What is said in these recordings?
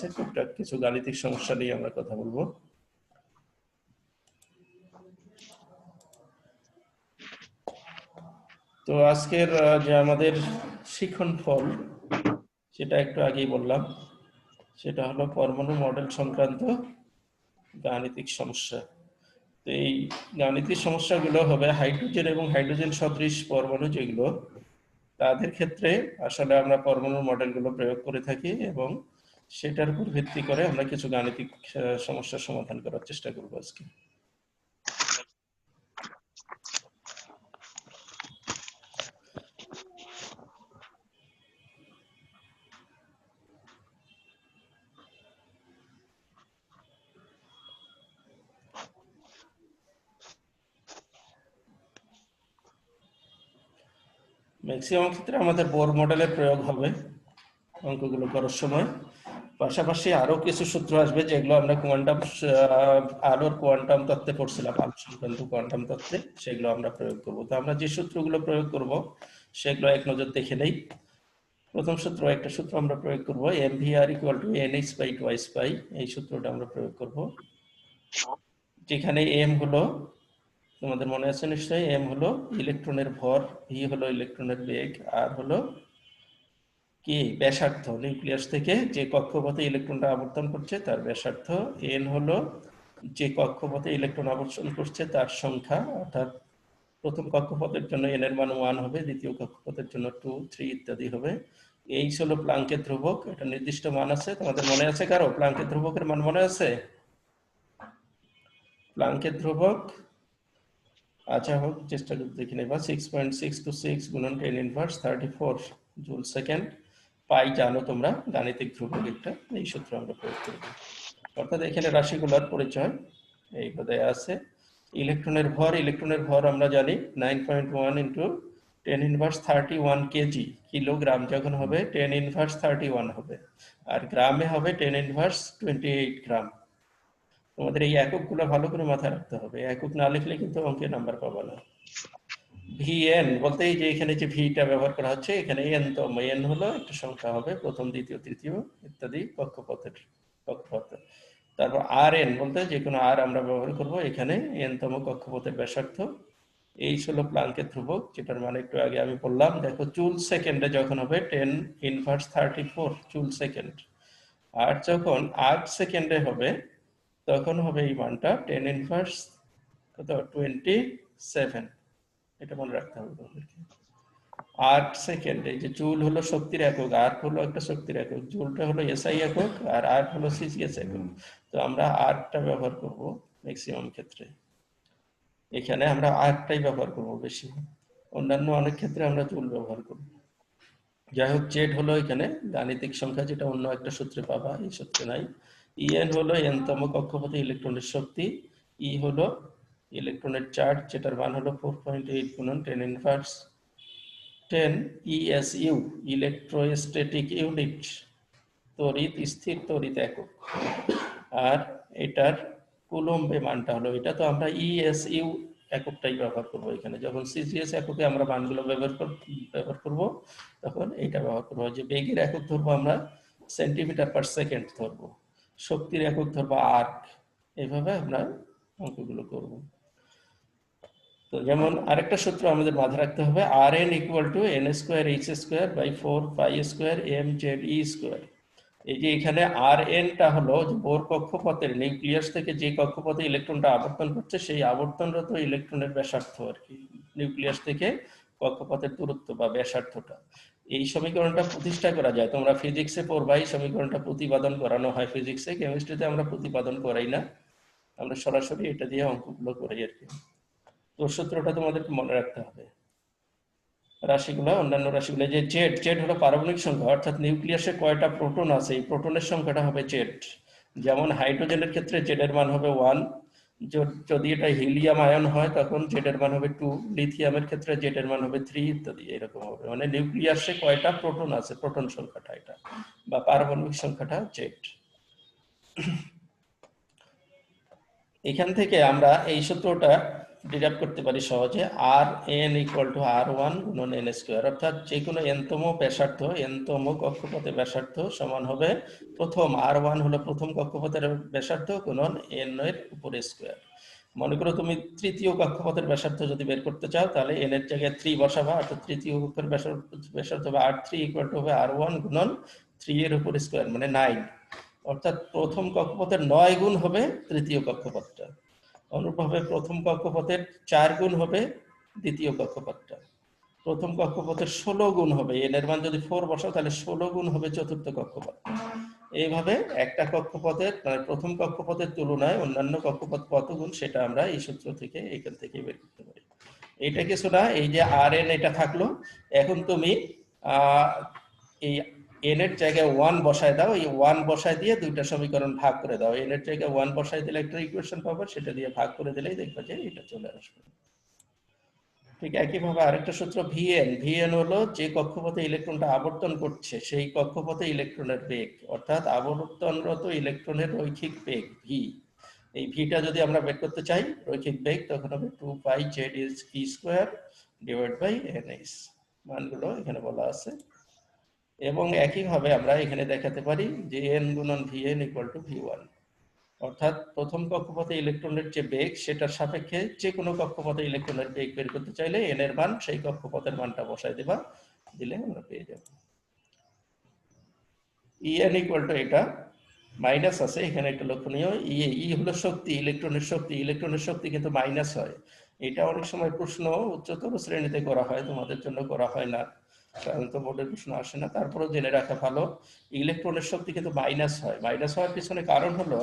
আছে, টুকটাক কিছু গাণিতিক সমস্যা নিয়ে আমরা কথা বলবো। তো আজকের যে আমাদের শিক্ষণ ফল সেটা একটু আগেই বললাম, সেটা হলো পরমাণু মডেল সংক্রান্ত গাণিতিক সমস্যা। তো এই গাণিতিক সমস্যাগুলো হবে হাইড্রোজেন এবং হাইড্রোজেন সদৃশ পরমাণু যেগুলো, তাদের ক্ষেত্রে আসলে আমরা পরমাণু মডেলগুলো প্রয়োগ করে থাকি এবং সেটার উপর ভিত্তি করে আমরা কিছু গাণিতিক সমস্যার সমাধান করার চেষ্টা করব আজকে। ম্যাক্সিমাম ক্ষেত্রে আমাদের বোর মডেলের প্রয়োগ হবে অঙ্কগুলো করার সময়। পাশাপাশি আরো কিছু সূত্র আসবে যেগুলো আমরা কোয়ান্টাম আলোর কোয়ান্টাম তত্ত্বে পড়ছিলাম, আলো সংক্রান্ত কোয়ান্টাম তত্ত্বে, সেগুলো আমরা প্রয়োগ করব। তো আমরা যে সূত্রগুলো প্রয়োগ করব সেগুলো এক নজর দেখে নেই। প্রথম সূত্র, একটা সূত্র আমরা প্রয়োগ করব, mvr = nh/2 পাই। এই সূত্রটা আমরা প্রয়োগ করব, যেখানে m হলো, তোমাদের মনে আছে নিশ্চয়ই, m হলো ইলেকট্রনের ভর, v হলো ইলেকট্রনের বেগ, আর হলো কি ব্যাসার্ধ, নিউক্লিয়াস থেকে যে কক্ষপথে ইলেকট্রনটা আবর্তন করছে তার ব্যাসার্ধ, n হলো যে কক্ষপথে ইলেকট্রন আবর্তন করছে তার সংখ্যা, অর্থাৎ প্রথম কক্ষপথের জন্য n এর মান 1 হবে, দ্বিতীয় কক্ষপথের জন্য 2, 3 ইত্যাদি হবে। এই হলো প্লাঙ্কের ধ্রুবক, এটা নির্দিষ্ট মান আছে, তোমাদের মনে আছে কারো প্লাঙ্কের ধ্রুবকের মান মনে আছে? প্লাঙ্কের ধ্রুবক, আচ্ছা হোক, চেষ্টা করে দেখে নেবা, 6.626 গুণন 10⁻34 জুল সেকেন্ড। পাই জানো তোমরা, গাণিতিক ধ্রুবক একটা, এই সূত্র আমরা প্রয়োগ করব। অর্থাৎ এখানে রাশিগুলোর পরিচয় এই দেয়া আছে। ইলেকট্রনের ভর আমরা জানি 9.1 × 10⁻31 কেজি, কিলোগ্রাম যখন হবে 10⁻31 হবে, আর গ্রামে হবে 10⁻28 গ্রাম। তোমাদের এই এককগুলো ভালো করে মাথায় রাখতে হবে, একক না লিখলে কিন্তু অঙ্কে নাম্বার পাবে না। vn বলতে এই যে এখানে যে ভিটা ব্যবহার করা হচ্ছে, এখানে n তম, n হলো একটা সংখ্যা হবে, প্রথম দ্বিতীয় তৃতীয় ইত্যাদি কক্ষপথের কক্ষপথ। তারপর rn বলতে যে কোনো r আমরা ব্যবহার করব, এখানে n তম কক্ষপথের ব্যাসার্ধ। এই হলো প্লাঙ্কের ধ্রুবক, যেটার মানে একটু আগে আমি বললাম। দেখো জুল সেকেন্ডে যখন হবে 10⁻34 জুল সেকেন্ড, আর যখন 8 সেকেন্ডে হবে তখন হবে এই মানটা 10⁻27। এটা মনে রাখতে হবে তোমাদেরকে। 8 সেকেন্ড, এই যে জুল হলো শক্তির একক, আর হলো একটা শক্তির একক, জুলটা হলো এসআই একক আর আর হলো সিজিএস একক। তো আমরা আরটা ব্যবহার করব ম্যাক্সিমাম ক্ষেত্রে, এখানে আমরা আরটাই ব্যবহার করব বেশি, অন্যান্য অনেক ক্ষেত্রে আমরা জুল ব্যবহার করব। যাই হোক, জেড হলো এখানে গাণিতিক সংখ্যা, যেটা অন্য একটা সূত্রে পাবা, এই সূত্রে নাই। ইএন হলো এন তম কক্ষপথে ইলেকট্রনের শক্তি, ই হলো ইলেকট্রনের চার্জ, যেটার মান হলো 4.8 গুণন 10⁻10 ESU, ইলেকট্রোস্ট্যাটিক ইউনিট, তড়িৎ স্থির তড়িৎ একক। আর এটার কুলম্বে মানটা হলো, এটা তো আমরা ESU এককটাই ব্যবহার করব এখানে, যখন সিজিএস এককে আমরা মানগুলো ব্যবহার করব তখন এটা ব্যবহার করবো। যে বেগের একক ধরবো আমরা সেন্টিমিটার/সেকেন্ড ধরবো, শক্তির একক ধরবো আর্ক, এইভাবে আমরা অঙ্কগুলো করব। তো যেমন আরেকটা সূত্র আমাদের মাথায় রাখতে হবে, Rn = n²h²/4π²mze²। এই যে এখানে Rn-টা হলো বোর কক্ষপথের, নিউক্লিয়াস থেকে যে কক্ষপথে ইলেকট্রনটা আবর্তন করছে সেই আবর্তনরত ইলেকট্রনের ব্যাসার্ধ আর কি, নিউক্লিয়াস থেকে কক্ষপথের দূরত্ব বা ব্যাসার্ধটা। এই সমীকরণটা প্রতিষ্ঠা করা যায়, তোমরা ফিজিক্সে পড়বা, এই সমীকরণটা প্রতিপাদন করানো হয় ফিজিক্সে, কেমিস্ট্রিতে আমরা প্রতিপাদন করাই না, আমরা সরাসরি এটা দিয়ে অঙ্কগুলো করি আর কি। তো সূত্রটা তোমাদেরকে মনে রাখতে হবে। রাশিগুলো, অন্যান্য রাশিগুলো, যে জেড হলো পারমাণবিক সংখ্যা, অর্থাৎ নিউক্লিয়াসে কয়টা প্রোটন আছে এই প্রোটনের সংখ্যাটা হবে জেড। যেমন হাইড্রোজেনের ক্ষেত্রে জেড এর মান হবে 1, যদি এটা হিলিয়াম আয়ন হয় তখন জেড এর মান হবে 2, লিথিয়ামের ক্ষেত্রে জেড এর মান হবে 3 ইত্যাদি, এরকম হবে। মানে নিউক্লিয়াসে কয়টা প্রোটন আছে, প্রোটন সংখ্যাটা এটা, বা পারমাণবিক সংখ্যাটা জেড। এখান থেকে আমরা এই সূত্রটা ডিরাইভ করতে পারি সহজে, r n equal to r one গুণন এন স্কোয়ার, অর্থাৎ যে কোনো এনতম ব্যাসার্ধ, এনতম কক্ষপথের ব্যাসার্ধ সমান হবে প্রথম আর ওয়ান হলো প্রথম কক্ষপথের ব্যাসার্ধ গুণন এন এর উপরে স্কোয়ার। মনে করো তুমি তৃতীয় কক্ষপথের ব্যাসার্ধ যদি বের করতে চাও, তাহলে এন এর জায়গায় 3 বসাবা, অর্থাৎ তৃতীয় কক্ষের ব্যাসার্ধ হবে আর থ্রি ইকুয়াল টু হবে আর ওয়ান গুণন 3 এর উপর স্কোয়ার মানে 9, অর্থাৎ প্রথম কক্ষপথের 9 গুণ হবে তৃতীয় কক্ষপথটা। অনুরূপভাবে প্রথম কক্ষপথের 4 গুণ হবে দ্বিতীয় কক্ষপথটা। প্রথম কক্ষপথের 16 গুণ হবে, এন এর মান যদি 4 বসাও তাহলে 16 গুণ হবে চতুর্থ কক্ষপথ। এইভাবে একটা কক্ষপথের মানে প্রথম কক্ষপথের তুলনায় অন্যান্য কক্ষপথ কত গুণ সেটা আমরা এই সূত্র থেকে এখান থেকে বের করতে পারি। এটা কিছু না, এই যে আর এন এটা থাকলো, এখন তুমি এই এন এর জায়গায় 1 বসায় দাও, এই 1 বসায় দিয়ে দুইটা সমীকরণ ভাগ করে দাও। এন এর জায়গায় 1 বসায় দিলে একটা ইকুয়েশন পাবো, সেটা দিয়ে ভাগ করে দিলেই দেখবে যে এটা চলে আসবে। ঠিক একইভাবে আরেকটা সূত্র ভিএন, ভিএন হলো যে কক্ষপথে ইলেকট্রনটা আবর্তন করছে সেই কক্ষপথে ইলেকট্রনের বেগ, অর্থাৎ আবর্তনরত ইলেকট্রনের রৈখিক বেগ ভি। এই ভিটা যদি আমরা বের করতে চাই রৈখিক বেগ, তখন হবে 2 pi Z is v square divide by ns, মানগুলো এখানে বলা আছে। এবং একইভাবে আমরা এখানে দেখাতে পারি যে এন গুণন VN equal to V one, অর্থাৎ প্রথম কক্ষপথে ইলেকট্রনের যে বেগ সেটার সাপেক্ষে যে কোনো কক্ষপথে ইলেকট্রনের বেগ বের করতে চাইলে এন এর মান সেই কক্ষপথের মানটা বসাই দেবা, দিলে আমরা পেয়ে যাব। ইএন ইকুয়াল টু এটা মাইনাস আছে এখানে একটা লক্ষণীয়, ই হলো শক্তি, ইলেকট্রনের শক্তি, ইলেকট্রনের শক্তি কিন্তু মাইনাস হয়। এটা অনেক সময় প্রশ্ন উচ্চতর শ্রেণীতে করা হয়, তোমাদের জন্য করা হয় না, কারণ তো বোর্ডের প্রশ্ন আসে না, তারপরেও জেনে রাখা ভালো। ইলেকট্রনের শক্তি কিন্তু মাইনাস হয়। মাইনাস হওয়ার পিছনে কারণ হলো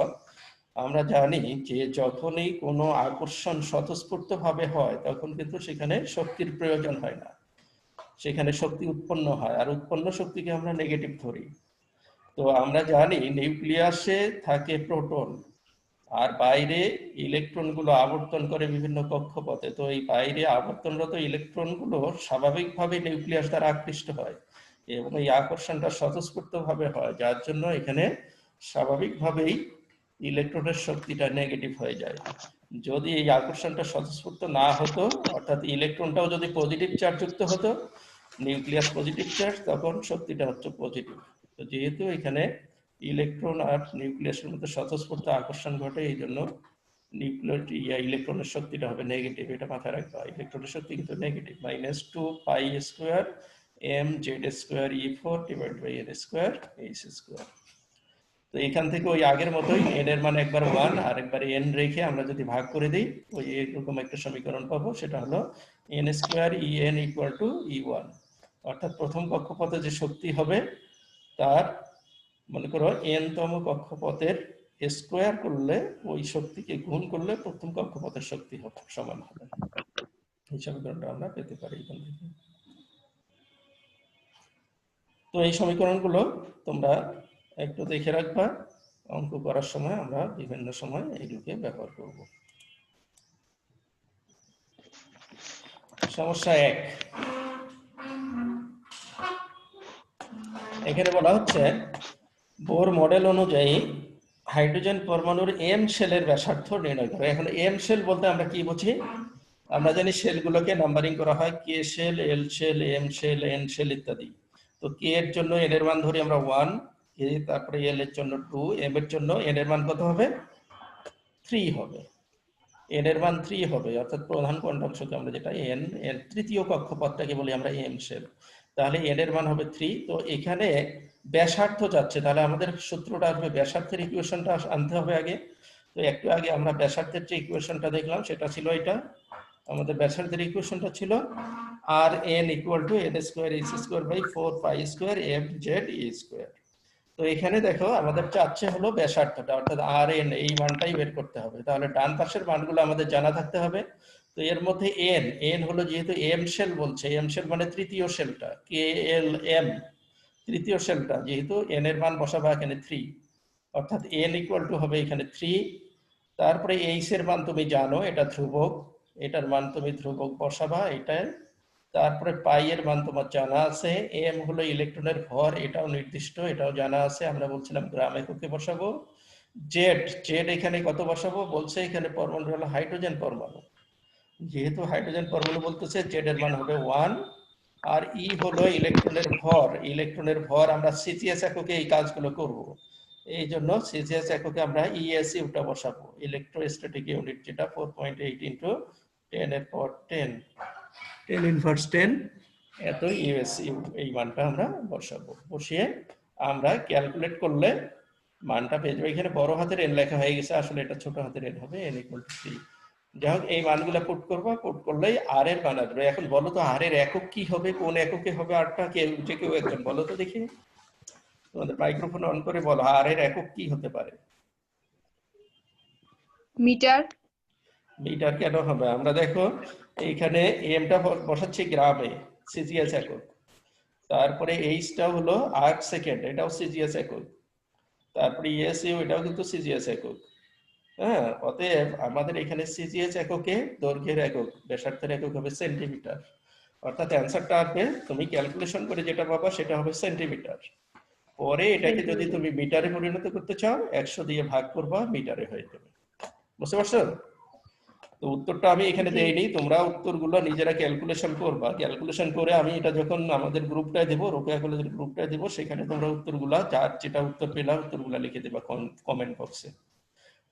আমরা জানি যে যখনই কোনো আকর্ষণ স্বতঃস্ফূর্ত ভাবে হয় তখন কিন্তু সেখানে শক্তির প্রয়োজন হয় না, সেখানে শক্তি উৎপন্ন হয়, আর উৎপন্ন শক্তিকে আমরা নেগেটিভ ধরি। তো আমরা জানি নিউক্লিয়াসে থাকে প্রোটন, আর বাইরে ইলেকট্রনগুলো আবর্তন করে বিভিন্ন কক্ষপথে। তো এই বাইরে আবর্তনরত ইলেকট্রনগুলো স্বাভাবিকভাবে নিউক্লিয়াস দ্বারা আকৃষ্ট হয় এবং এই আকর্ষণটা স্বতঃস্ফূর্ত ভাবে হয়, যার জন্য এখানে স্বাভাবিকভাবেই ইলেকট্রনের শক্তিটা নেগেটিভ হয়ে যায়। যদি এই আকর্ষণটা স্বতঃস্ফূর্ত না হতো, অর্থাৎ ইলেকট্রনটাও যদি পজিটিভ চার্জ যুক্ত হতো, নিউক্লিয়াস পজিটিভ চার্জ, তখন শক্তিটা হচ্ছে পজিটিভ। তো যেহেতু এখানে ইলেকট্রন আর নিউক্লিয়াসের মধ্যে স্বতঃস্ফূর্ত আকর্ষণ ঘটে, এই জন্য ইলেকট্রনের শক্তিটা হবে নেগেটিভ। এটা মাথায় রাখবা, ইলেকট্রনের শক্তি কিন্তু negative, minus 2 pi square M Z square E four divide by N square H square. তো এখান থেকে ওই আগের মতোই এন এর মান একবার 1 আর একবার এন রেখে আমরা যদি ভাগ করে দিই, ওই এরকম একটা সমীকরণ পাবো, সেটা হলো N square E N equal two ই ওয়ান, অর্থাৎ প্রথম কক্ষপথে যে শক্তি হবে তার মনে করো এন তম কক্ষপথের স্কোয়ার করলে ওই শক্তিকে গুণ করলে প্রথম কক্ষপথের শক্তি হবে সমান হবে। এই সমীকরণটা আমরা পেতে পারি এখান থেকে। তো এই সমীকরণগুলো তোমরা একটু দেখে রাখবা, অঙ্ক করার সময় আমরা বিভিন্ন সময় এইগুলোকে ব্যবহার করব। সমস্যা 1, এখানে বলা হচ্ছে বোর মডেল অনুযায়ী হাইড্রোজেন পরমাণুর এম শেলের ব্যাসার্ধ নির্ণয় করো। এখন এম শেল বলতে আমরা কি বুঝি? আমরা জানি শেলগুলোকে নাম্বারিং করা হয় K shell, L shell, M shell, N shell ইত্যাদি। তো কে এর জন্য এন এর মান ধরি আমরা 1, কে তারপরে এল এর জন্য 2, এম এর জন্য এন এর মান কত হবে? 3 হবে। এন এর মান 3 হবে, অর্থাৎ প্রধান কোয়ান্টাম সংখ্যা আমরা যেটা এন, এর তৃতীয় কক্ষপথটাকে বলি আমরা এম শেল। তাহলে এন এর মান হবে 3। তো এখানে ব্যাসার্ধ যাচ্ছে, তাহলে আমাদের সূত্রটা আসবে ব্যাসার্ধের ইকুয়েশনটা আনতে হবে আগে। তো একটু আগে আমরা ব্যাসার্ধের যে ইকুয়েশনটা দেখলাম সেটা ছিল এটা, আমাদের ব্যাসার্ধের ইকুয়েশনটা ছিল r n equal to n square H square by 4 pi square f Z e square. তো এখানে দেখো আমাদের চাচ্ছে হলো ব্যাসার্ধটা, অর্থাৎ আর এন, এই মানটাই বের করতে হবে। তাহলে ডান পাশের মানগুলো আমাদের জানা থাকতে হবে। তো এর মধ্যে এন, এন হলো যেহেতু এম শেল বলছে, এম শেল মানে তৃতীয় শেলটা, কে এল এম তৃতীয় শেলটা, যেহেতু এন এর মান বসাবো এখানে 3, অর্থাৎ এন ইকুয়াল টু হবে এখানে 3। তারপরে এইচ এর মান তুমি জানো, এটা ধ্রুবক, এটার মান তুমি ধ্রুবক বসাবা এটাই। তারপরে পাই এর মান তোমার জানা আছে, এম হলো ইলেকট্রনের ভর, এটাও নির্দিষ্ট, এটাও জানা আছে, আমরা বলছিলাম গ্রাম এককে বসাবো। জেড, জেড এখানে কত বসাবো বলছে, এখানে পরমাণু হলো হাইড্রোজেন পরমাণু, যেহেতু হাইড্রোজেন পরমাণু বলতেছে জেড এর মান হবে 1 আর ই হলো ইলেকট্রনের ভর। ইলেকট্রনের ভর আমরা সিজিএস এককে এই কাজগুলো করব, এই জন্য সিজিএস এককে আমরা ইএসই ওটা বসাবো, ইলেকট্রোস্ট্যাটিক ইউনিট, যেটা 4.8 ইনটু 10 এর পাওয়ার 10 ইনভার্স 10 এত ইউএসই, এই মানটা আমরা বসাবো। বসিয়ে আমরা ক্যালকুলেট করলে মানটা পেয়ে যাবো। এখানে বড় হাতের এন লেখা হয়ে গেছে, আসলে এটা ছোট হাতের এন হবে, n ইকুয়াল টু 3। যাই হোক, এই মানগুলো পুট করবা, পুট করলেই আর এর মান আসবে। এখন বলো তো আর এর একক কি হবে, কোন এককে হবে আরটা, যে কেউ একজন বলো তো দেখি, তোমাদের মাইক্রোফোন অন করে বলো আর এর একক কি হতে পারে। মিটার। মিটার কেন হবে? আমরা দেখো এইখানে এমটা বসাচ্ছি গ্রামে, সিজিএস একক, তারপরে এইচটা হলো আর্ক সেকেন্ড, এটাও সিজিএস একক, তারপরে ইএসইউ এটাও কিন্তু সিজিএস একক। হ্যাঁ, অতএব আমাদের এখানে সিজিএস এককে দৈর্ঘ্যের একক, ব্যাসার্ধের একক হবে সেন্টিমিটার। অর্থাৎ অ্যান্সারটা আসবে, তুমি ক্যালকুলেশন করে যেটা পাবা সেটা হবে সেন্টিমিটার। পরে এটাকে যদি তুমি মিটারে পরিণত করতে চাও 100 দিয়ে ভাগ করবা, মিটারে হয়ে যাবে। বুঝতে পারছো? তো উত্তরটা আমি এখানে দেইনি, তোমরা উত্তরগুলো নিজেরা ক্যালকুলেশন করবা। ক্যালকুলেশন করে আমি এটা যখন আমাদের গ্রুপটায় দেবো, রোকেয়া কলেজের গ্রুপটায় দেবো, সেখানে তোমরা উত্তরগুলা যার যেটা উত্তর পেলা উত্তরগুলা লিখে দেবা কমেন্ট বক্সে।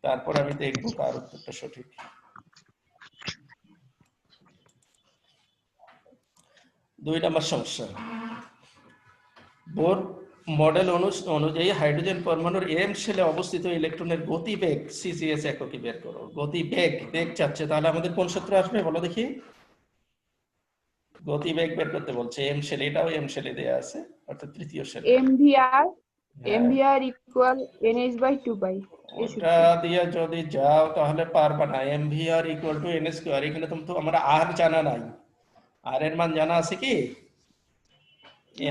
তারপর আমি দেখবো কার উত্তরটা সঠিক। 2 নম্বর সমস্যা, বোর মডেল অনুযায়ী হাইড্রোজেন পরমাণুর এম শেলে অবস্থিত ইলেকট্রনের গতিবেগ সিজিএস এককে বের করো। গতিবেগ বেগ চাচ্ছে, তাহলে আমাদের কোন সূত্র আসবে বলো দেখি? গতিবেগ বের করতে বলছে এম শেলে, এটাও এম শেলে দেয়া আছে, অর্থাৎ তৃতীয় শেলে। mvr ইকুয়াল nh/2 ওটা দিয়ে যদি যাও তাহলে পারবা না। mvr equal to n square, এখানে তো আমরা আর জানা নাই, আর এর মান জানা আছে কি?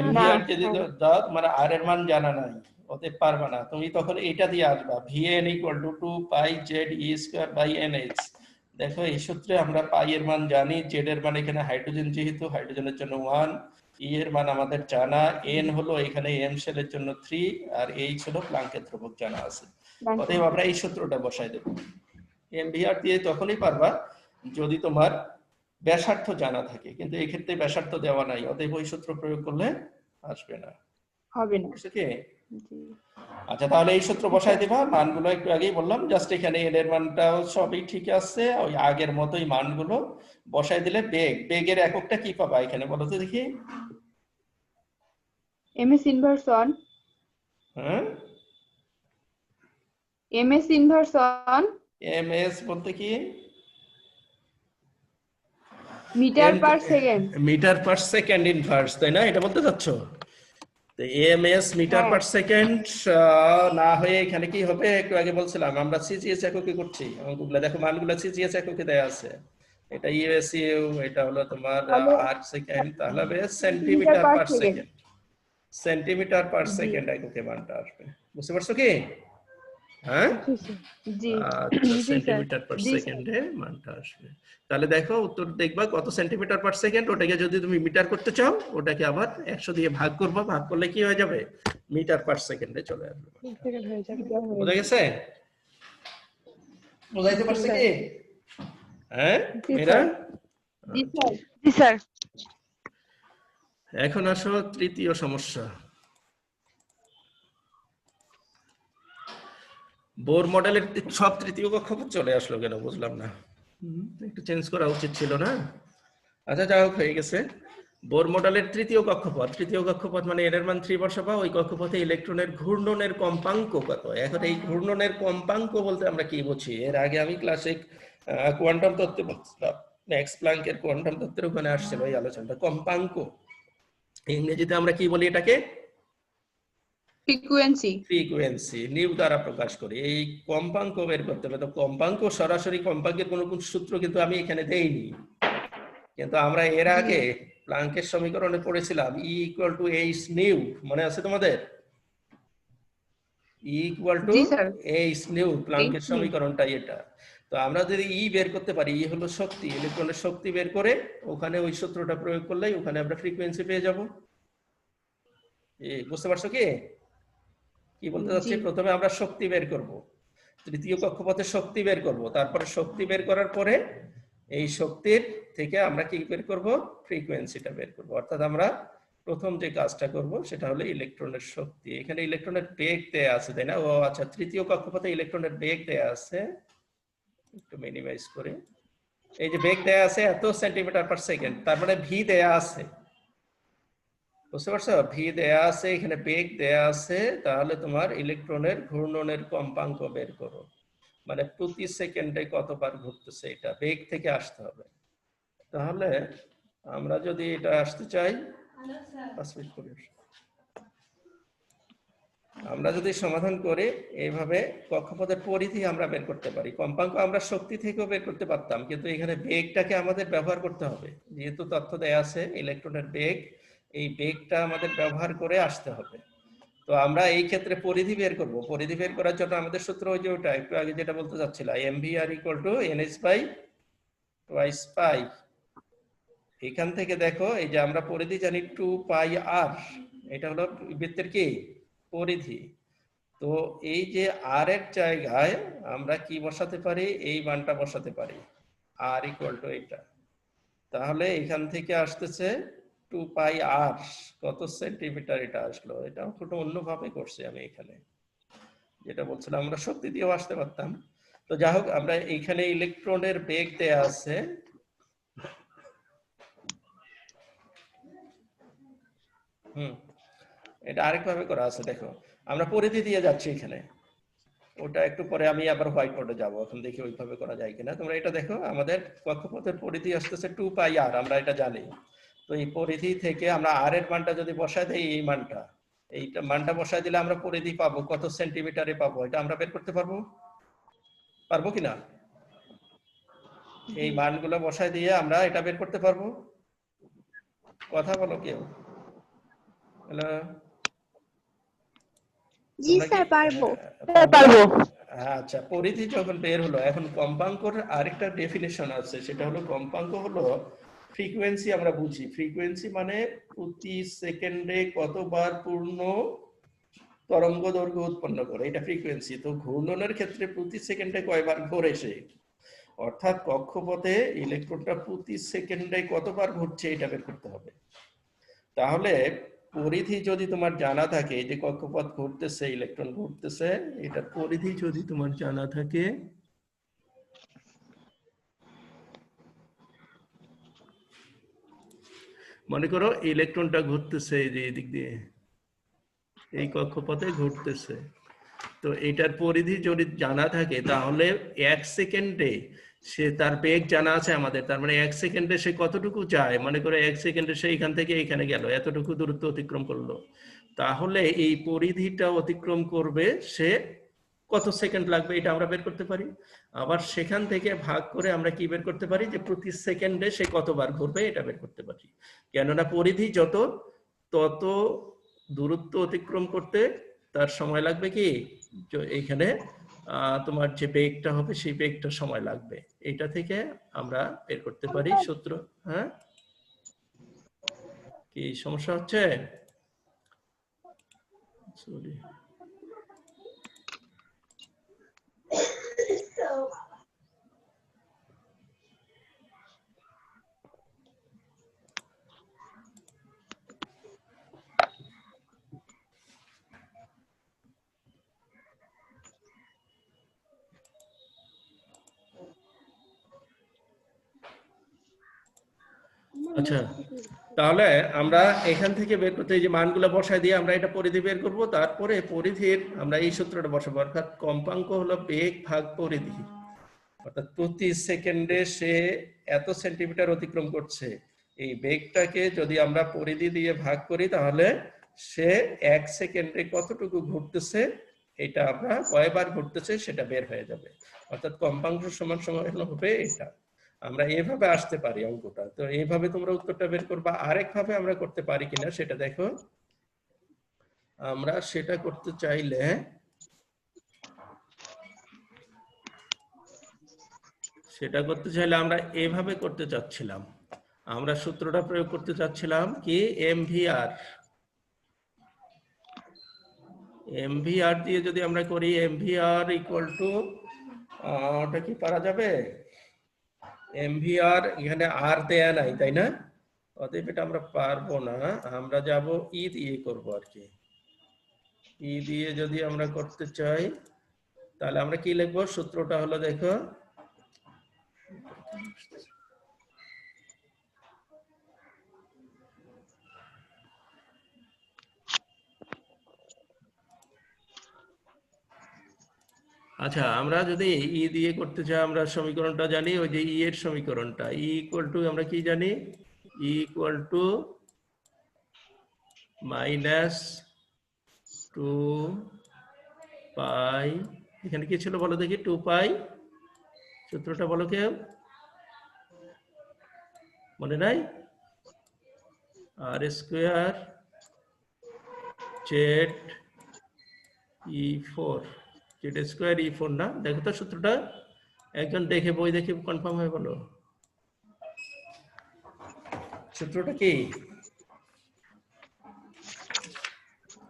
mvr যদি দাও মানে আর এর মান জানা নাই, ওতে পারবা না। তুমি তখন এটা দিয়ে আসবা, vn equal to 2 pi Z E square by nh। দেখো এই সূত্রে আমরা পাই এর মান জানি, জেড এর মান এখানে হাইড্রোজেন, যেহেতু হাইড্রোজেনের জন্য 1, ই এর মান আমাদের জানা, এন হলো এখানে এম শেলের জন্য 3, আর এইচ হলো প্লাঙ্কের ধ্রুবক জানা আছে। অতএব আমরা এই সূত্রটা বসাই দেব। mvr দিয়ে তখনই পারবা যদি তোমার ব্যাসার্ধ জানা থাকে, কিন্তু এই ক্ষেত্রে ব্যাসার্ধ দেওয়া নাই, অতএব ওই সূত্র প্রয়োগ করলে আসবে না, হবে না। কি? আচ্ছা, তাহলে এই সূত্র বসাই দেবা। মানগুলো একটু আগেই বললাম, জাস্ট এখানে এর মানটাও সবই ঠিক আছে, ওই আগের মতোই মানগুলো বসাই দিলে বেগের এককটা কি পাবা এখানে বলো তো দেখি? ms inverse 1। হ্যাঁ, ms ইনভার্স 1। ms বলতে কি? Metre per second. Metre per second inverse, তাই না? এটা বলতে চাচ্ছ? তো এমএস মিটার পার সেকেন্ড না হয়ে এখানে কি হবে? একটু আগে বলছিলাম আমরা সিজিএস এককে করছি অঙ্কগুলো, দেখো মানগুলো সিজিএস এককে দেয়া আছে। এটা ইউএসইউ, এটা হলো তোমার আর্ক সেকেন্ড, তাহলে হবে centimetre per second. Centimetre per second এককে মানটা আসবে। বুঝতে পারছো কি? হ্যাঁ, জি, সেন্টিমিটার পার সেকেন্ডে মানটা আসবে। তাহলে দেখো উত্তর দেখবা কত সেন্টিমিটার পার সেকেন্ড, ওটাকে যদি তুমি মিটার করতে চাও ওটাকে আবার 100 দিয়ে ভাগ করবা, ভাগ করলে কি হয়ে যাবে? মিটার পার সেকেন্ডে চলে আসবে। বুঝা গেছে? বুঝাইতে পারছে কি? হ্যাঁ মেরা? জি স্যার। এখন আসো তৃতীয় সমস্যা। বোর মডেলের সব তৃতীয় কক্ষপথ চলে আসলো কেন বুঝলাম না, একটু চেঞ্জ করা উচিত ছিল না? আচ্ছা, যাই হোক, হয়ে গেছে। বোর মডেলের তৃতীয় কক্ষপথ মানে এর মান 3 বসাবা, ওই কক্ষপথে ইলেকট্রনের ঘূর্ণনের কম্পাঙ্ক কত? এখন এই ঘূর্ণনের কম্পাঙ্ক বলতে আমরা কি বুঝি? এর আগে আমি ক্লাসে কোয়ান্টাম তত্ত্বে বলছিলাম, ম্যাক্স প্ল্যাঙ্কের কোয়ান্টাম তত্ত্বের ওখানে আসছিল এই আলোচনাটা। কম্পাঙ্ক ইংরেজিতে আমরা কি বলি এটাকে? ফ্রিকোয়েন্সি নিউ দ্বারা প্রকাশ করি। এই কম্পাঙ্ক বের করতে হবে। তো কম্পাঙ্ক, সরাসরি কম্পাঙ্কের কোনো সূত্র কিন্তু আমি এখানে দেইনি, কিন্তু আমরা এর আগে প্লাঙ্কের সমীকরণে পড়েছিলাম E equal to h nu, মনে আছে তোমাদের? E equal to h nu, প্লাঙ্কের সমীকরণটাই এটা। তো আমরা যদি ই বের করতে পারি, ই হলো শক্তি, ইলেকট্রনের শক্তি বের করে ওখানে ওই সূত্রটা প্রয়োগ করলেই ওখানে আমরা ফ্রিকোয়েন্সি পেয়ে যাব। বুঝতে পারছো কি কি বলতে চাচ্ছি? প্রথমে আমরা শক্তি বের করব, তৃতীয় কক্ষপথে শক্তি বের করব, তারপরে শক্তি বের করার পরে এই শক্তির থেকে আমরা কি বের করব, ফ্রিকোয়েন্সিটা বের করব। অর্থাৎ আমরা প্রথম যে কাজটা করব সেটা হলো ইলেকট্রনের শক্তি। এখানে ইলেকট্রনের বেগ দেয়া আছে, তাই না? ও আচ্ছা, তৃতীয় কক্ষপথে ইলেকট্রনের বেগ দেয়া আছে, একটু মিনিমাইজ করে। এই যে বেগ দেয়া আছে এত সেন্টিমিটার পার সেকেন্ড, তার মানে ভি দেয়া আছে, বুঝতে পারছো? ভি দেয়া আছে, এখানে বেগ দেয়া আছে, তাহলে তোমার ইলেকট্রনের ঘূর্ণনের কম্পাঙ্ক বের করো, মানে প্রতি সেকেন্ডে কতবার ঘুরতেছে, এটা বেগ থেকে আসতে হবে। তাহলে আমরা যদি এটা আসতে চাই, আমরা যদি সমাধান করে এইভাবে কক্ষপথের পরিধি আমরা বের করতে পারি, কম্পাঙ্ক আমরা শক্তি থেকেও বের করতে পারতাম, কিন্তু এখানে বেগটাকে আমাদের ব্যবহার করতে হবে, যেহেতু তথ্য দেয়া আছে ইলেকট্রনের বেগ, এই বেগটা আমাদের ব্যবহার করে আসতে হবে। তো আমরা এই ক্ষেত্রে পরিধি বের করব। পরিধি বের করার জন্য আমাদের সূত্র ওই যে ওটা একটু আগে যেটা বলতে চাচ্ছিলাম, mvr = nh/2π। এখান থেকে দেখো, এই যে আমরা পরিধি জানি 2πr, এটা হলো বৃত্তের কি পরিধি। তো এই যে r এর জায়গায় আমরা কি বসাতে পারি, এই মানটা বসাতে পারি, r = এটা। তাহলে এখান থেকে আসতেছে 2πr, কত সেন্টিমিটার এটা আসলো। এটা একটু অন্যভাবে করছি আমি, এখানে যেটা বলছিলাম আমরা শক্তি দিয়েও আসতে পারতাম। তো যাই হোক, আমরা এইখানে ইলেকট্রনের বেগ দেয়া আছে, এটা আরেকভাবে করা আছে, দেখো আমরা পরিধি দিয়ে যাচ্ছি এখানে, ওটা একটু পরে আমি আবার হোয়াইট বোর্ডে যাবো, এখন দেখি ওইভাবে করা যায় কিনা। তোমরা এটা দেখো, আমাদের কক্ষপথের পরিধি আসতেছে 2πr, আমরা এটা জানি। তো এই পরিধি থেকে আমরা r এর মানটা যদি বসায় দেই, এই মানটা, এইটা মানটা বসায় দিলে আমরা পরিধি পাবো, কত সেন্টিমিটারে পাবো, এটা আমরা বের করতে পারবো কিনা? এই মানগুলো বসায় দিয়ে আমরা এটা বের করতে পারবো? কথা বলো কেউ। হ্যালো, জি স্যার, পারবো। আচ্ছা, পরিধি যখন বের হলো, এখন কম্পাঙ্কর আরেকটা ডেফিনেশন আছে, সেটা হলো কম্পাঙ্ক হলো ফ্রিকোয়েন্সি। আমরা বুঝি ফ্রিকোয়েন্সি মানে প্রতি সেকেন্ডে কতবার পূর্ণ তরঙ্গ দৈর্ঘ্য উৎপন্ন করে, এটা ফ্রিকোয়েন্সি। তো ঘূর্ণনের ক্ষেত্রে প্রতি সেকেন্ডে কয়বার ঘোরে সে, অর্থাৎ কক্ষপথে ইলেকট্রনটা প্রতি সেকেন্ডে কতবার ঘুরছে এটা বের করতে হবে। তাহলে পরিধি যদি তোমার জানা থাকে, যে কক্ষপথ ঘুরতেছে, ইলেকট্রন ঘুরতেছে, এটা পরিধি যদি তোমার জানা থাকে, মনে করো ইলেকট্রনটা ঘুরতেছে এই যে এদিক দিয়ে, এই কক্ষপথে ঘুরতেছে, তো এটার পরিধি যদি জানা থাকে, তাহলে 1 সেকেন্ডে সে, তার বেগ জানা আছে আমাদের, তার মানে 1 সেকেন্ডে সে কতটুকু যায়, মনে করে 1 সেকেন্ডে সে এখান থেকে এখানে গেল, এতটুকু দূরত্ব অতিক্রম করলো, তাহলে এই পরিধিটা অতিক্রম করবে সে কত সেকেন্ড লাগবে, এটা আমরা বের করতে পারি। আবার সেখান থেকে ভাগ করে আমরা কি বের করতে পারি, যে প্রতি সেকেন্ডে সে কতবার ঘুরবে এটা বের করতে পারি। কেননা পরিধি যত, তত দূরত্ব অতিক্রম করতে তার সময় লাগবে কি, এইখানে তোমার যে বেগটা হবে সেই বেগটা সময় লাগবে, এটা থেকে আমরা বের করতে পারি সূত্র। হ্যাঁ, কি সমস্যা হচ্ছে? সরি, আচ্ছা। তাহলে আমরা এখান থেকে বের করতে, এই যে মানগুলো বসায় দিয়ে আমরা এটা পরিধি বের করব, তারপরে পরিধির আমরা এই সূত্রটা বসাবো, অর্থাৎ কম্পাঙ্ক হলো বেগ ভাগ পরিধি, অর্থাৎ প্রতি সেকেন্ডে সে এত সেন্টিমিটার অতিক্রম করছে, এই বেগটাকে যদি আমরা পরিধি দিয়ে ভাগ করি, তাহলে সে 1 সেকেন্ডে কতটুকু ঘুরতেছে, এটা আমরা কয়বার ঘুরতেছে সেটা বের হয়ে যাবে, অর্থাৎ কম্পাঙ্ক সমান সমান হবে এটা। আমরা এইভাবে আসতে পারি অঙ্কটা। তো এইভাবে তোমরা উত্তরটা বের করবা। আরেক ভাবে আমরা করতে পারি কিনা সেটা দেখো। আমরা সেটা করতে চাইলে আমরা এইভাবে করতে চাচ্ছিলাম, আমরা সূত্রটা প্রয়োগ করতে চাচ্ছিলাম কি, এমভিআর দিয়ে যদি আমরা করি, mvr = ওটা কি পারা যাবে, এমভিআর এখানে আর দেয়া নাই তাই না, অতএব এটা আমরা পারবো না, আমরা যাব ই দিয়ে করব আর কি। ই দিয়ে যদি আমরা করতে চাই তাহলে আমরা কি লিখবো, সূত্রটা হলো দেখো আচ্ছা, আমরা যদি ই দিয়ে করতে চাই আমরা সমীকরণটা জানি, ওই যে ই এর সমীকরণটা, ই ইকুয়াল টু আমরা কি জানি, ই ইকুয়াল টু মাইনাস 2 পাই, এখানে কি ছিল বলো দেখি, 2 পাই, সূত্রটা বলো কেউ, মনে নাই, আর square Z E4, Z square E4 না, দেখো তো সূত্রটা, একজন দেখে বই দেখে কনফার্ম হয়ে বলো সূত্রটা কি।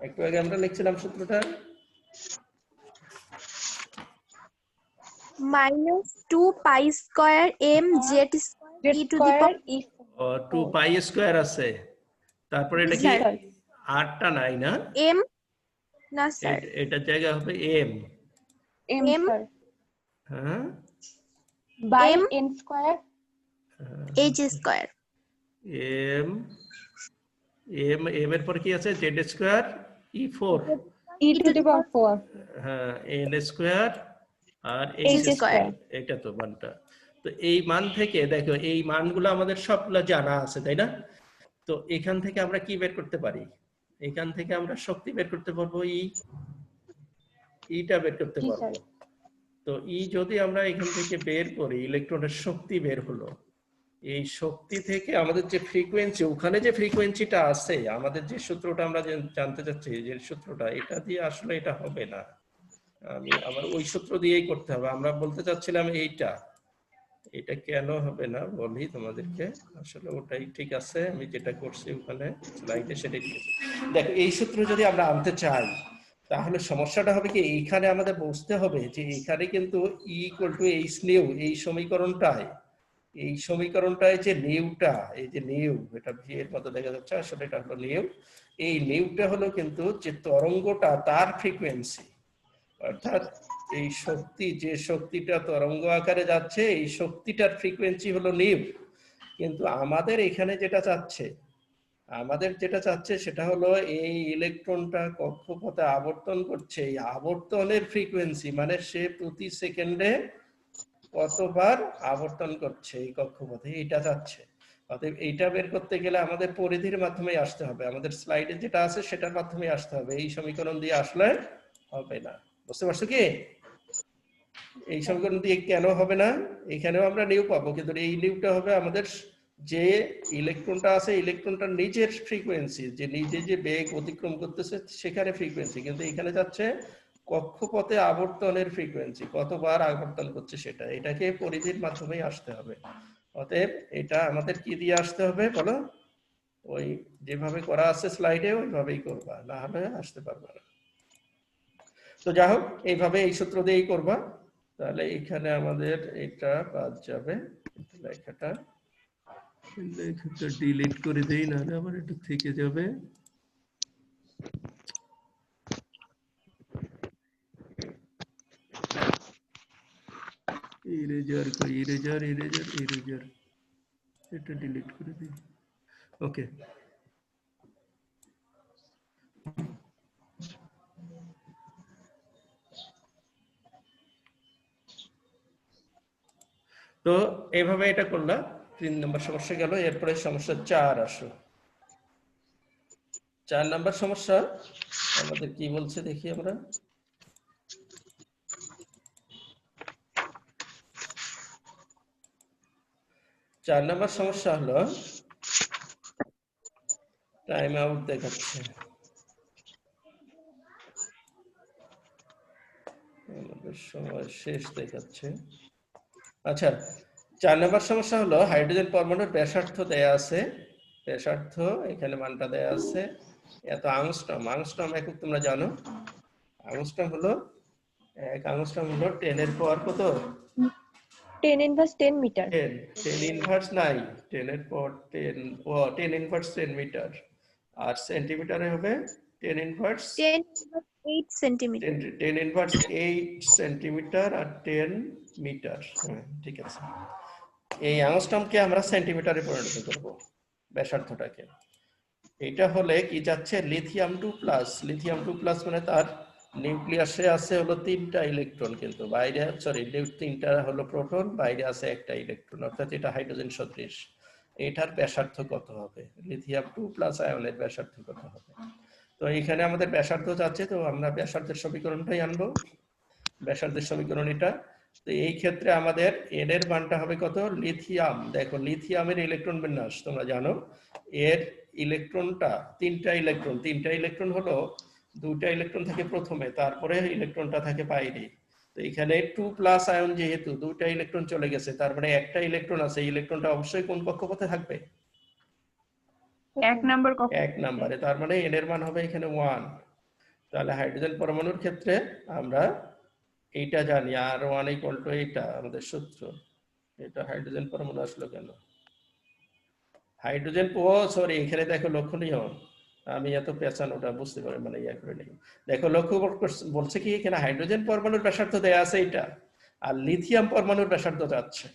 একটু আগে আমরা লিখছিলাম সূত্রটা, -2 pi square m Z E to the power 2 pi square আছে, তারপরে এটা কি স্যার। 8টা নাই না, m না স্যার, এটার জায়গা হবে এম, m M স্যার হ্যাঁ by M n square h square M M M এর পর কি আছে, Z square E4, e to the power 4 হ্যাঁ এন স্কোয়ার আর H এইচ স্কয়ার। স্কোয়ার, এটা তো মানটা। তো এই মান থেকে দেখো, এই মানগুলো আমাদের সবগুলো জানা আছে তাই না, তো এখান থেকে আমরা কি বের করতে পারি, এখান থেকে আমরা শক্তি বের করতে পারবো, ইটা বের করতে জি পারবো। স্যার তো ই যদি আমরা এখান থেকে বের করি, ইলেকট্রনের শক্তি বের হলো, এই শক্তি থেকে আমাদের যে ফ্রিকোয়েন্সি, ওখানে যে ফ্রিকোয়েন্সিটা আছে, আমাদের যে সূত্রটা আমরা জানতে চাচ্ছি, যে সূত্রটা, এটা দিয়ে আসলে এটা হবে না, আমি আবার ওই সূত্র দিয়েই করতে হবে। আমরা বলতে চাচ্ছিলাম এইটা, এটা কেন হবে না বলি তোমাদেরকে, আসলে ওটাই ঠিক আছে, আমি যেটা করছি ওখানে স্লাইডে সেটাই ঠিক আছে। দেখো এই সূত্র যদি আমরা আনতে চাই তাহলে সমস্যাটা হবে কি, এইখানে আমাদের বুঝতে হবে যে এখানে কিন্তু ই ইকুয়াল টু এইচ নিউ, এই সমীকরণটায় যে নিউটা, এই যে নিউ, এটা ভি এর মতো দেখা যাচ্ছে, আসলে এটা হলো নিউ, এই নিউটা হলো কিন্তু যে তরঙ্গটা তার ফ্রিকোয়েন্সি, অর্থাৎ এই শক্তি, যে শক্তিটা তরঙ্গ আকারে যাচ্ছে, এই শক্তিটার ফ্রিকোয়েন্সি হলো নিউ। কিন্তু আমাদের এখানে যেটা চাচ্ছে সেটা হলো এই ইলেকট্রনটা কক্ষপথে আবর্তন করছে, এই আবর্তনের ফ্রিকোয়েন্সি, মানে সে প্রতি সেকেন্ডে কতবার আবর্তন করছে এই কক্ষপথে, এটা চাচ্ছে। অতএব এইটা বের করতে গেলে আমাদের পরিধির মাধ্যমে আসতে হবে, আমাদের স্লাইডে যেটা আছে সেটার মাধ্যমে আসতে হবে, এই সমীকরণ দিয়ে আসলে হবে না। বুঝতে পারছো কি, এই সমীকরণ দিয়ে কেন হবে না, এখানেও আমরা নিউ পাবো, কিন্তু এই নিউটা হবে আমাদের যে ইলেকট্রনটা আছে, ইলেকট্রনটার নিজের ফ্রিকোয়েন্সি, যে নিজে যে বেগ অতিক্রম করতেছে সেখানে ফ্রিকোয়েন্সি, কিন্তু এখানে যাচ্ছে কক্ষপথে আবর্তনের ফ্রিকোয়েন্সি, কতবার আবর্তন করছে সেটা, এটাকে পরিধির মাধ্যমেই আসতে হবে। অতএব এটা আমাদের কি দিয়ে আসতে হবে বলো, ওই যেভাবে করা আছে স্লাইডে ওইভাবেই করবা, না হলে আসতে পারবে না। তো যাই হোক, এইভাবে এই সূত্র দিয়েই করবা, তাহলে এখানে আমাদের এটা বাদ যাবে, লেখাটা ডিলিট করে দেই, নাহলে আবার এটা থেকে যাবে। ইরেজার কই, ইরেজার, এটা ডিলিট করে দিই, ওকে। তো এইভাবে এটা করলাম, 3 নম্বর সমস্যা গেল। এরপরে সমস্যা 4 আসো। 4 নম্বর সমস্যা আমাদের কি বলছে দেখি আমরা, চার নম্বর সমস্যা হলো টাইম আউট দেখাচ্ছে, আমাদের সময় শেষ দেখাচ্ছে। আচ্ছা, 4 নম্বর সমস্যা হলো হাইড্রোজেন পরমাণুর ব্যাসার্ধ দেয়া আছে, ব্যাসার্ধ এখানে মানটা দেয়া আছে এত আংস্ট্রম, আংস্ট্রম একক তোমরা জানো, আংস্ট্রম হলো 1 আংস্ট্রম হলো 10 এর পাওয়ার কত, 10 inverse 10 meter. 10 ইনভার্স নাই, 10 এর পর 10, ও 10 ইনভার্স 10 মিটার, আর সেন্টিমিটারে হবে 10 ইনভার্স 10 8 সেন্টিমিটার। 10 ইনভার্স 8 সেন্টিমিটার আর 10 মিটার। হ্যাঁ ঠিক আছে, এই অ্যাংস্ট্রমকে আমরা সেন্টিমিটারে পরিণত করব ব্যাসার্ধটাকে। এটা হলে কি যাচ্ছে লিথিয়াম 2+, লিথিয়াম 2+ মানে তার নিউক্লিয়াসে আছে হলো 3টা ইলেকট্রন, কিন্তু বাইরে সরি 3টা হলো প্রোটন, বাইরে আছে একটা ইলেকট্রন, অর্থাৎ এটা হাইড্রোজেন সদৃশ। এটার ব্যাসার্ধ কত হবে, লিথিয়াম 2+ আয়নের ব্যাসার্ধ কত হবে? তো এখানে আমাদের ব্যাসার্ধ যাচ্ছে, তো আমরা ব্যাসার্ধের সমীকরণটাই আনবো। ব্যাসার্ধের সমীকরণ এটা। তো এই ক্ষেত্রে আমাদের এন এর মানটা হবে কত, লিথিয়াম, দেখো লিথিয়ামের ইলেকট্রন বিন্যাস তোমরা জানো, এর ইলেকট্রনটা 3টা ইলেকট্রন হলো 2টা ইলেকট্রন থাকে প্রথমে, তারপরে ইলেকট্রনটা থাকে বাইরে। তো এখানে 2+ আয়ন, যেহেতু 2টা ইলেকট্রন চলে গেছে, তার মানে একটা ইলেকট্রন আছে, ইলেকট্রনটা অবশ্যই কোন কক্ষপথে থাকবে, 1 নাম্বার এক নম্বরে, তার মানে এন এর মান হবে এখানে 1। তাহলে হাইড্রোজেন পরমাণুর ক্ষেত্রে আমরা এইটা জানি, R1 = এইটা আমাদের সূত্র। এটা হাইড্রোজেন পরমাণু আসলো কেন, হাইড্রোজেন সরি এখানে দেখো লক্ষণীয়, আমি এত পেছানোটা বুঝতে পারি মানে ইয়া করে নেই। দেখো লক্ষ্য বলছে কি এখানে হাইড্রোজেন পরমাণুর ব্যাসার্ধ দেয়া আছে এটা, আর লিথিয়াম পরমাণুর ব্যাসার্ধ যাচ্ছে,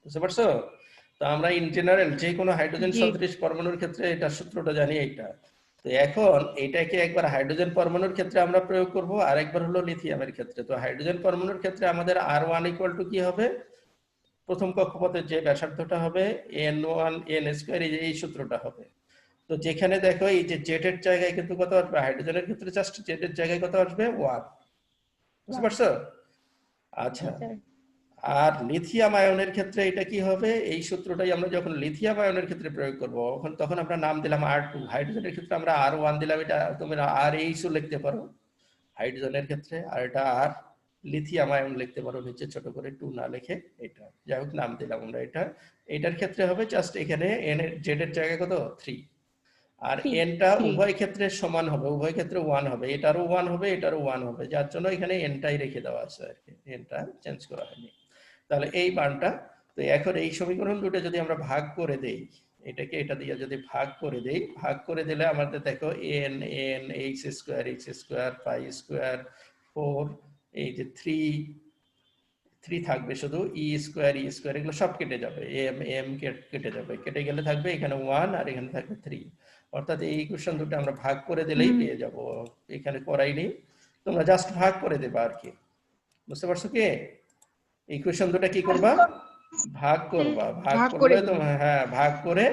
বুঝতে পারছো? তো আমরা ইন জেনারেল যে কোনো হাইড্রোজেন সদৃশ পরমাণুর ক্ষেত্রে এটা সূত্রটা জানি এইটা। তো এখন এটাকে একবার হাইড্রোজেন পরমাণুর ক্ষেত্রে আমরা প্রয়োগ করব, আর একবার হলো লিথিয়ামের ক্ষেত্রে। তো হাইড্রোজেন পরমাণুর ক্ষেত্রে আমাদের R1 = কি হবে, প্রথম কক্ষপথের যে ব্যাসার্ধটা হবে n1 n² এই সূত্রটা হবে। তো যেখানে দেখো এই যে জেড এর জায়গায় কিন্তু কত আসবে, হাইড্রোজেনের ক্ষেত্রে জাস্ট জেড এর জায়গায় কত আসবে, 1, বুঝতে পারছো? আচ্ছা, আর লিথিয়াম আয়নের ক্ষেত্রে এটা কি হবে, এই সূত্রটাই আমরা যখন লিথিয়াম আয়নের ক্ষেত্রে প্রয়োগ করব তখন আমরা নাম দিলাম R2, হাইড্রোজেনের ক্ষেত্রে আমরা R1 দিলাম, এটা তোমরা RH লিখতে পারো হাইড্রোজেনের ক্ষেত্রে, আর এটা আর লিথিয়াম আয়ন লিখতে পারো নিচে ছোট করে 2 না লিখে, এটা যাই হোক নাম দিলাম আমরা এটা। এটার ক্ষেত্রে হবে জাস্ট এখানে n এর জেড এর জায়গায় কত 3, আর এনটা উভয় ক্ষেত্রে সমান হবে, উভয় ক্ষেত্রে 1 হবে, এটারও 1 হবে এটারও 1 হবে, যার জন্য এখানে এনটাই রেখে দেওয়া আছে আর কি, এনটা চেঞ্জ করা হয়নি। তাহলে এই মানটা, তো এখন এই সমীকরণ দুটো যদি আমরা ভাগ করে দেই, এটাকে এটা দিয়ে যদি ভাগ করে দেই, ভাগ করে দিলে আমাদের দেখো n n h² π² 4, এই যে 3 থাকবে শুধু, e² এগুলো সব কেটে যাবে, m কেটে যাবে, কেটে গেলে থাকবে এখানে 1 আর এখানে থাকবে 3, অর্থাৎ এই ইকুয়েশন দুটো আমরা ভাগ করে দিলেই পেয়ে যাব। এখানে করাইনি, তোমরা জাস্ট ভাগ করে দেবা আর কি, বুঝতে পারছো কি? ইকুয়েশন দুটো কি করবা, ভাগ করবা, ভাগ করলে তোমার হ্যাঁ ভাগ করে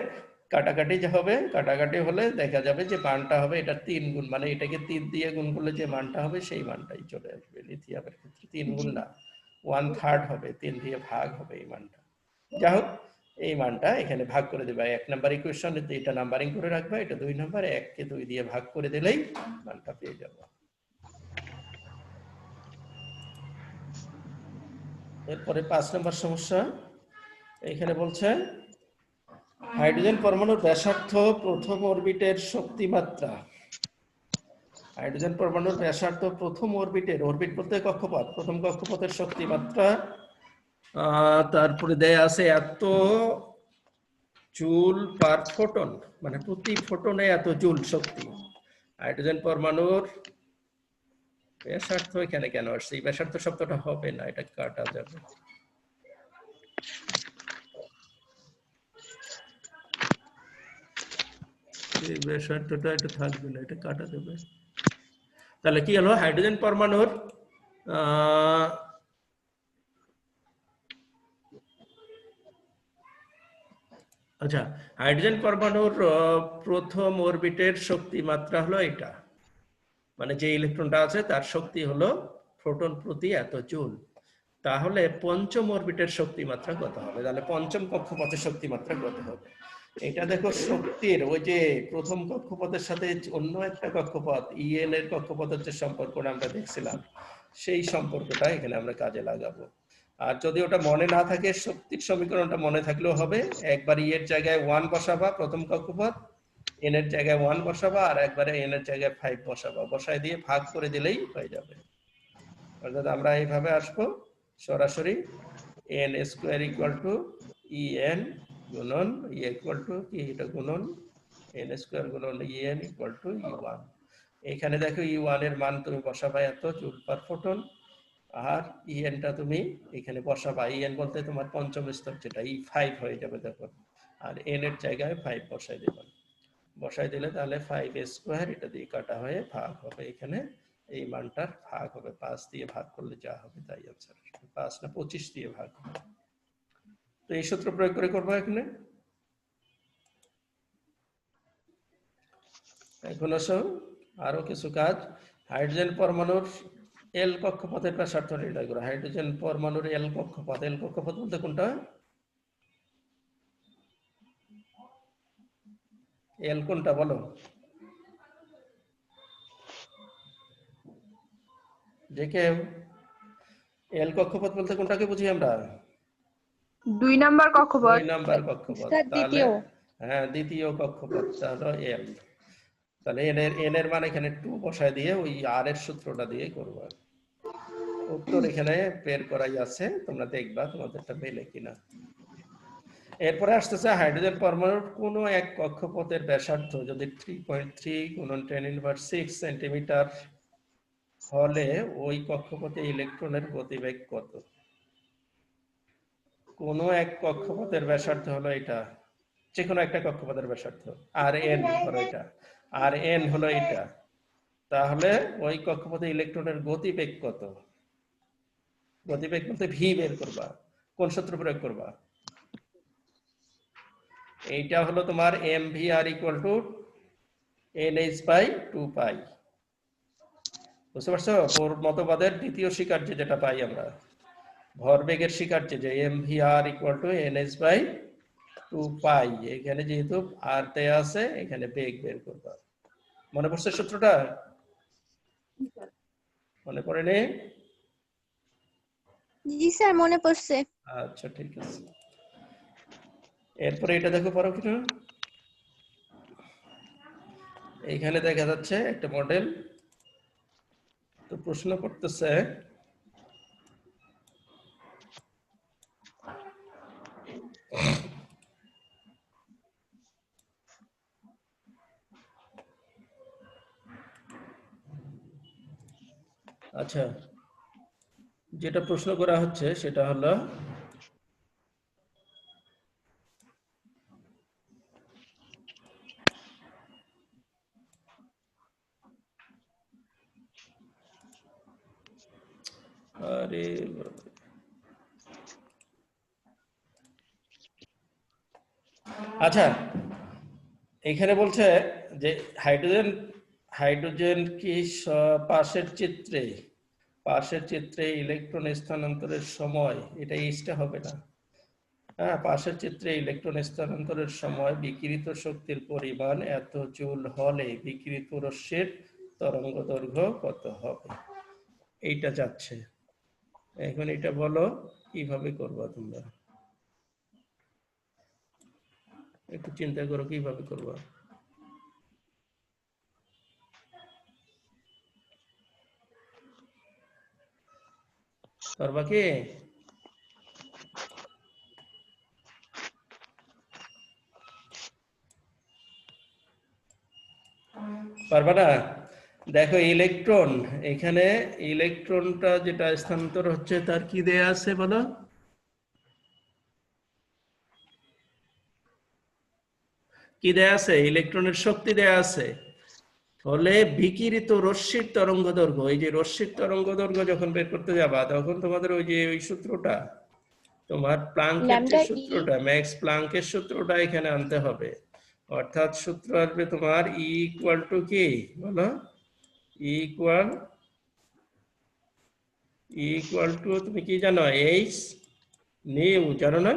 কাটাকাটি যে হবে, কাটাকাটি হলে দেখা যাবে যে মানটা হবে এটা 3 গুণ, মানে এটাকে 3 দিয়ে গুণ করলে যে মানটা হবে সেই মানটাই চলে আসবে। লিথিয়ামের ক্ষেত্রে 3 গুণ না 1/3 হবে, 3 দিয়ে ভাগ হবে এই মানটা। যাই হোক এই মানটা এখানে ভাগ করে দেবা, 1 নাম্বার ইকুয়েশন, এটা নাম্বারিং করে রাখবা, এটা 2 নাম্বার, 1 কে 2 দিয়ে ভাগ করে দিলেই মানটা পেয়ে যাবো। এরপরে 5 নম্বর সমস্যা, এখানে বলছে হাইড্রোজেন পরমাণুর ব্যাসার্ধ প্রথম অরবিটের শক্তি মাত্রা। হাইড্রোজেন পরমাণুর ব্যাসার্ধ প্রথম অরবিটের, অরবিট বলতে কক্ষপথ, প্রথম কক্ষপথের শক্তি মাত্রা, তারপরে দেয়া আছে এত জুল পার ফোটন, মানে প্রতি ফোটনে এত জুল শক্তি। হাইড্রোজেন পরমাণুর ব্যাসার্ধ এখানে কেন আসছে, এই ব্যাসার্ধ শব্দটা হবে না, এটা কাটা যাবে, এই ব্যাসার্ধটা এটা থাকবে না, এটা কাটা যাবে। তাহলে কি হলো, হাইড্রোজেন পরমাণুর আচ্ছা হাইড্রোজেন পরমাণুর প্রথম অরবিটের শক্তি মাত্রা হলো এটা, মানে যে ইলেকট্রনটা আছে তার শক্তি হলো প্রোটন প্রতি এত জুল। তাহলে পঞ্চম অরবিটের শক্তি মাত্রা কত হবে, তাহলে পঞ্চম কক্ষপথের শক্তি মাত্রা কত হবে? এটা দেখো শক্তির ওই যে প্রথম কক্ষপথের সাথে অন্য একটা কক্ষপথ ইএন এর কক্ষপথের যে সম্পর্কটা আমরা দেখছিলাম, সেই সম্পর্কটা এখানে আমরা কাজে লাগাবো। আর যদি ওটা মনে না থাকে, শক্তির সমীকরণটা মনে থাকলেও হবে, একবার ই এর জায়গায় 1 বসাবা প্রথম কক্ষপথ, এন এর জায়গায় 1 বসাবা, আর একবারে এন এর জায়গায় 5 বসাবা, বসায় দিয়ে ভাগ করে দিলেই হয়ে যাবে। অর্থাৎ আমরা এইভাবে আসবো সরাসরি n square equal to en গুণন ই ইকুয়াল টু কি এটা গুণন n স্কয়ার গুণন en ইকুয়াল টু e1। এখানে দেখো e1 এর মান তুমি বসাবা এত জুল পার ফোটন, আর en টা তুমি এখানে বসাবা। en বলতে তোমার পঞ্চম স্তর যেটা e5 হয়ে যাবে তখন, আর n এর জায়গায় 5 বসাই দেবা। বসাই দিলে তাহলে 5 স্কয়ার এটা দিয়ে কাটা হয়ে ভাগ হবে, এখানে এই মানটার ভাগ হবে 5 দিয়ে ভাগ করলে যা হবে তাই आंसर আসবে। 5 না 25 দিয়ে ভাগ হবে। তো এই সূত্র প্রয়োগ করে করব এখানে। এখন আসো আরো কিছু কাজ। হাইড্রোজেন পরমাণুর এল কক্ষপথের ব্যাসার্ধ নির্ণয় করো। হাইড্রোজেন পরমাণুর এল কক্ষপথ, এল কক্ষপথ বলতে কোনটা? এল কোনটা বলো? যে কেউ এল কক্ষপথ বলতে কোনটাকে বুঝি আমরা? 2 নাম্বার কক্ষপথ। 2 নাম্বার কক্ষপথ। স্যার তাহলে দ্বিতীয়। হ্যাঁ দ্বিতীয় কক্ষপথ হলো এল। তাহলে এন এর মান এখানে 2 বসায় দিয়ে ওই আর এর সূত্রটা দিয়ে করব। উত্তর এখানে বের করাই আছে, তোমরা দেখবা তোমাদেরটা মেলে কিনা। এরপরে আসতেছে হাইড্রোজেন পরমাণুর কোন এক কক্ষপথের ব্যাসার্ধ যদি 3.3 গুণন 10⁻⁶ সেন্টিমিটার হলে ওই কক্ষপথে ইলেকট্রনের গতিবেগ কত? কোন এক কক্ষপথের ব্যাসার্ধ হলো এটা, যে কোনো একটা কক্ষপথের ব্যাসার্ধ, আর এন ধরো এটা, আর এন হলো এটা, তাহলে ওই কক্ষপথে ইলেকট্রনের গতিবেগ কত? গতিবেগ বলতে ভি বের করবা। কোন সূত্র প্রয়োগ করবা? এইটা হলো তোমার mvr = nh/2π। বুঝতে পারছো? মতবাদের দ্বিতীয় স্বীকার্য যেটা পাই আমরা, ভরবেগের স্বীকার্য যে mvr = nh/2π। এখানে যেহেতু আর দেয়া আছে এখানে বেগ বের করবা। মনে পড়ছে সূত্রটা? মনে পড়েনি? জি স্যার মনে পড়ছে। আচ্ছা ঠিক আছে। এরপরে এটা দেখো পারো কিনা। এইখানে দেখা যাচ্ছে একটা মডেল, তো প্রশ্ন করতেছে আচ্ছা যেটা প্রশ্ন করা হচ্ছে সেটা হলো আরে আচ্ছা এখানে বলছে যে হাইড্রোজেন কি পাশের চিত্রে ইলেকট্রন স্থানান্তরের সময়, এটা এইটা হবে না। হ্যাঁ, পাশের চিত্রে ইলেকট্রন স্থানান্তরের সময় বিকিরিত শক্তির পরিমাণ এত জুল হলে বিকিরিত রশ্মির তরঙ্গদৈর্ঘ্য কত হবে, এইটা যাচ্ছে। এখন এটা বলো কিভাবে করবা তোমরা, একটু চিন্তা করো কিভাবে করবা। পারবা কি? পারবা না? দেখো ইলেকট্রন, এখানে ইলেকট্রনটা যেটা স্থানান্তর হচ্ছে তার কি দেয়া আছে বলো? কি দেয়া আছে? ইলেকট্রনের শক্তি দেয়া আছে। ফলে বিকিরিত রশ্মির তরঙ্গদৈর্ঘ্য, এই যে রশ্মির তরঙ্গদৈর্ঘ্য যখন বের করতে যাবা তখন তোমাদের ওই যে ওই সূত্রটা, তোমার প্লাঙ্কের যে সূত্রটা, ম্যাক্স প্লাঙ্কের সূত্রটা এখানে আনতে হবে। অর্থাৎ সূত্র আসবে তোমার E = কি বলো? E = তুমি কি জানো? h নিউ জানো না?